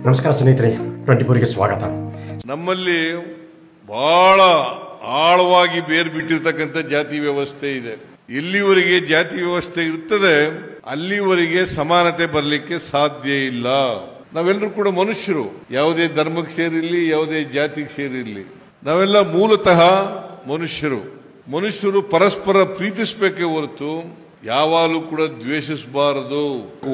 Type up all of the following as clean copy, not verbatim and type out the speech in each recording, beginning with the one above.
ನಮಸ್ಕಾರ ಸ್ನೇಹಿತರೆ, 24ಗೆ ಸ್ವಾಗತ. ನಮ್ಮಲ್ಲಿ ಬಹಳ ಆಳವಾಗಿ ಬೇರು ಬಿಟ್ಟಿರ್ತಕ್ಕಂಥ ಜಾತಿ ವ್ಯವಸ್ಥೆ ಇದೆ. ಎಲ್ಲಿವರೆಗೆ ಜಾತಿ ವ್ಯವಸ್ಥೆ ಇರ್ತದೆ ಅಲ್ಲಿವರೆಗೆ ಸಮಾನತೆ ಬರಲಿಕ್ಕೆ ಸಾಧ್ಯ ಇಲ್ಲ. ನಾವೆಲ್ಲರೂ ಕೂಡ ಮನುಷ್ಯರು, ಯಾವುದೇ ಧರ್ಮಕ್ಕೆ ಸೇರಿರಲಿ, ಯಾವುದೇ ಜಾತಿಗೆ ಸೇರಿರಲಿ, ನಾವೆಲ್ಲ ಮೂಲತಃ ಮನುಷ್ಯರು ಪರಸ್ಪರ ಪ್ರೀತಿಸಬೇಕೇ ಹೊರತು ಯಾವಾಗಲೂ ಕೂಡ ದ್ವೇಷಿಸಬಾರದು.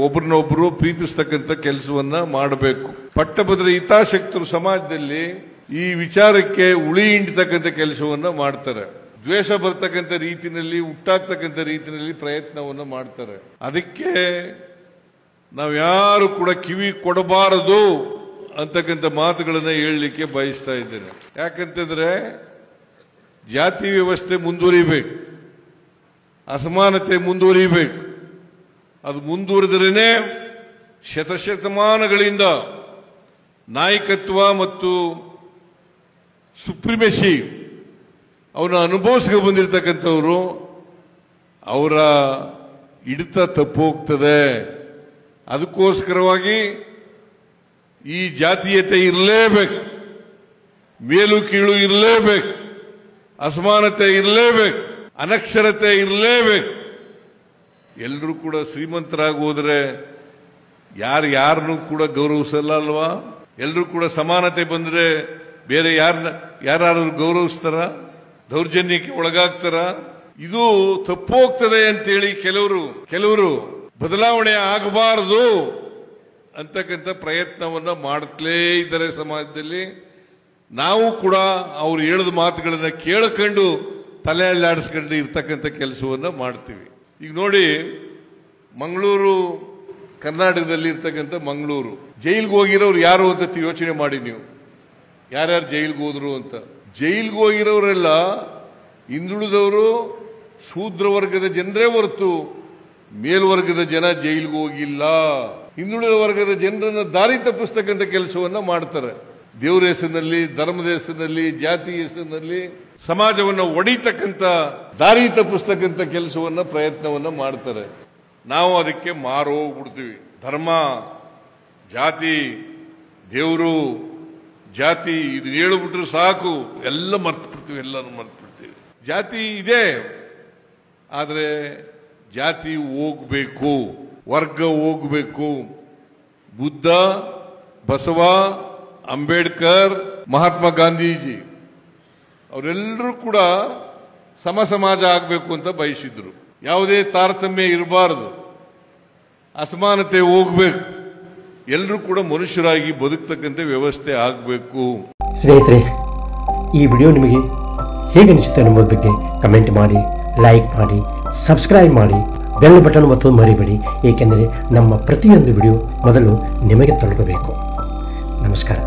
ಒಬ್ಬರನ್ನೊಬ್ಬರು ಪ್ರೀತಿಸ್ತಕ್ಕಂಥ ಕೆಲಸವನ್ನ ಮಾಡಬೇಕು. ಪಟ್ಟಭದ್ರ ಹಿತಾಸಕ್ತರು ಸಮಾಜದಲ್ಲಿ ಈ ವಿಚಾರಕ್ಕೆ ಉಳಿ ಹಿಂಡತಕ್ಕಂಥ ಕೆಲಸವನ್ನ ಮಾಡ್ತಾರೆ. ದ್ವೇಷ ಬರ್ತಕ್ಕಂಥ ರೀತಿಯಲ್ಲಿ, ಹುಟ್ಟಾಗ್ತಕ್ಕಂಥ ರೀತಿಯಲ್ಲಿ ಪ್ರಯತ್ನವನ್ನ ಮಾಡ್ತಾರೆ. ಅದಕ್ಕೆ ನಾವ್ಯಾರು ಕೂಡ ಕಿವಿ ಕೊಡಬಾರದು ಅಂತಕ್ಕಂಥ ಮಾತುಗಳನ್ನ ಹೇಳಲಿಕ್ಕೆ ಬಯಸ್ತಾ ಇದ್ದೇನೆ. ಯಾಕಂತಂದ್ರೆ ಜಾತಿ ವ್ಯವಸ್ಥೆ ಮುಂದುವರಿಬೇಕು, ಅಸಮಾನತೆ ಮುಂದುವರಿಬೇಕು. ಅದು ಮುಂದುವರೆದ್ರೇನೆ ಶತಶತಮಾನಗಳಿಂದ ನಾಯಕತ್ವ ಮತ್ತು ಸುಪ್ರಿಮೆಸಿ ಅವನ್ನ ಅನುಭವಿಸ್ಕೊಂಡು ಬಂದಿರತಕ್ಕಂಥವ್ರು, ಅವರ ಹಿಡಿತ ತಪ್ಪೋಗ್ತದೆ. ಅದಕ್ಕೋಸ್ಕರವಾಗಿ ಈ ಜಾತೀಯತೆ ಇರಲೇಬೇಕು, ಮೇಲು ಕೀಳು ಇರಲೇಬೇಕು, ಅಸಮಾನತೆ ಇರಲೇಬೇಕು, ಅನಕ್ಷರತೆ ಇರಲೇಬೇಕು. ಎಲ್ಲರೂ ಕೂಡ ಶ್ರೀಮಂತರಾಗಿ ಹೋದ್ರೆ ಯಾರನ್ನೂ ಕೂಡ ಗೌರವಿಸಲ್ಲ ಅಲ್ವಾ? ಎಲ್ಲರೂ ಕೂಡ ಸಮಾನತೆ ಬಂದ್ರೆ ಬೇರೆ ಯಾರು ಗೌರವಿಸ್ತಾರ? ದೌರ್ಜನ್ಯಕ್ಕೆ ಒಳಗಾಗ್ತಾರ? ಇದು ತಪ್ಪೋಗ್ತದೆ ಅಂತೇಳಿ ಕೆಲವರು ಬದಲಾವಣೆ ಆಗಬಾರದು ಅಂತಕ್ಕಂಥ ಪ್ರಯತ್ನವನ್ನ ಮಾಡುತ್ತಲೇ ಇದ್ದಾರೆ ಸಮಾಜದಲ್ಲಿ. ನಾವು ಕೂಡ ಅವ್ರು ಹೇಳಿದ ಮಾತುಗಳನ್ನ ಕೇಳಿಕೊಂಡು ತಲೆ ಅಲ್ಲಾಡಿಸ್ಕೊಂಡು ಇರ್ತಕ್ಕಂಥ ಕೆಲಸವನ್ನ ಮಾಡ್ತೀವಿ. ಈಗ ನೋಡಿ, ಮಂಗಳೂರು, ಕರ್ನಾಟಕದಲ್ಲಿ ಇರ್ತಕ್ಕಂಥ ಮಂಗಳೂರು, ಜೈಲ್ಗೆ ಹೋಗಿರೋರು ಯಾರು ಅಂತ ಯೋಚನೆ ಮಾಡಿ ನೀವು. ಯಾರ್ಯಾರು ಜೈಲ್ಗೆ ಹೋದ್ರು ಅಂತ. ಜೈಲ್ಗೆ ಹೋಗಿರೋರೆಲ್ಲ ಹಿಂದುಳಿದವರು, ಶೂದ್ರ ವರ್ಗದ ಜನರೇ ಹೊರತು ಮೇಲ್ವರ್ಗದ ಜನ ಜೈಲ್ಗೆ ಹೋಗಿಲ್ಲ. ಹಿಂದುಳಿದ ವರ್ಗದ ಜನರನ್ನ ದಾರಿ ತಪ್ಪಿಸ್ತಕ್ಕಂಥ ಕೆಲಸವನ್ನ ಮಾಡ್ತಾರೆ. ದೇವರ ಹೆಸರಿನಲ್ಲಿ, ಧರ್ಮದ ಹೆಸರಿನಲ್ಲಿ, ಜಾತಿ ಹೆಸರಿನಲ್ಲಿ ಸಮಾಜವನ್ನು ಒಡಿತಕ್ಕಂಥ, ದಾರಿ ತಪ್ಪಿಸ್ತಕ್ಕಂಥ ಕೆಲಸವನ್ನ, ಪ್ರಯತ್ನವನ್ನ ಮಾಡ್ತಾರೆ. ನಾವು ಅದಕ್ಕೆ ಮಾರೋಗ್ಬಿಡ್ತೀವಿ. ಧರ್ಮ, ಜಾತಿ, ದೇವರು, ಜಾತಿ ಇದು ಹೇಳ್ಬಿಟ್ರೆ ಸಾಕು, ಎಲ್ಲ ಮರ್ತ್ಬಿಡ್ತೀವಿ, ಎಲ್ಲರೂ ಮರ್ತ್ಬಿಡ್ತೀವಿ. ಜಾತಿ ಇದೆ, ಆದರೆ ಜಾತಿ ಹೋಗ್ಬೇಕು, ವರ್ಗ ಹೋಗ್ಬೇಕು. ಬುದ್ಧ, ಬಸವ, ಅಂಬೇಡ್ಕರ್, ಮಹಾತ್ಮ ಗಾಂಧೀಜಿ ಅವರೆಲ್ಲರೂ ಕೂಡ ಸಮಾಜ ಆಗಬೇಕು ಅಂತ ಬಯಸಿದ್ರು. ಯಾವುದೇ ತಾರತಮ್ಯ ಇರಬಾರದು, ಅಸಮಾನತೆ ಹೋಗ್ಬೇಕು, ಎಲ್ಲರೂ ಕೂಡ ಮನುಷ್ಯರಾಗಿ ಬದುಕ್ತಕ್ಕಂಥ ವ್ಯವಸ್ಥೆ ಆಗಬೇಕು. ಸ್ನೇಹಿತರೆ, ಈ ವಿಡಿಯೋ ನಿಮಗೆ ಹೇಗೆ ಅನಿಸುತ್ತೆ ಅನ್ನೋದ್ರ ಬಗ್ಗೆ ಕಮೆಂಟ್ ಮಾಡಿ, ಲೈಕ್ ಮಾಡಿ, ಸಬ್ಸ್ಕ್ರೈಬ್ ಮಾಡಿ, ಬೆಲ್ ಬಟನ್ ಮತ್ತು ಮರಿಬೇಡಿ. ಏಕೆಂದರೆ ನಮ್ಮ ಪ್ರತಿಯೊಂದು ವಿಡಿಯೋ ಮೊದಲು ನಿಮಗೆ ತಲುಪಬೇಕು. ನಮಸ್ಕಾರ.